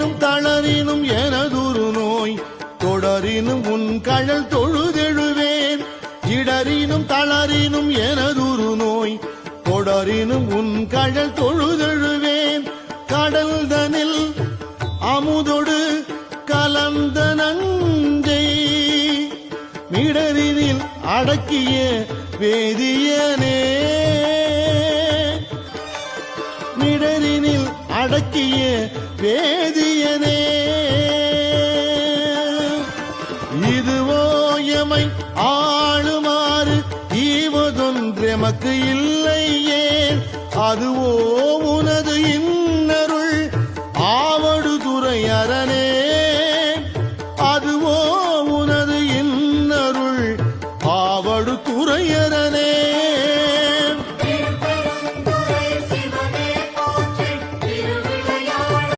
இடரினும் தளரினும் எனதுரு நோய் தொடரினும் உன் கழல் தொழுதெழுவேன் இடரினும் தளரினும் எனதுரு நோய் தொடரினும் உன் கழல் தொழுதெழுவேன் கடல்தனில் அமுதொடு கலந்த நஞ்சை மிடரினில் அடக்கிய வேதியனே மிடரினில் அடக்கிய வேதியனே இதுவோ எமை ஆளுமாறு ஈவதொன்றெமக்கு இல்லை ஏன் அதுவோ உனது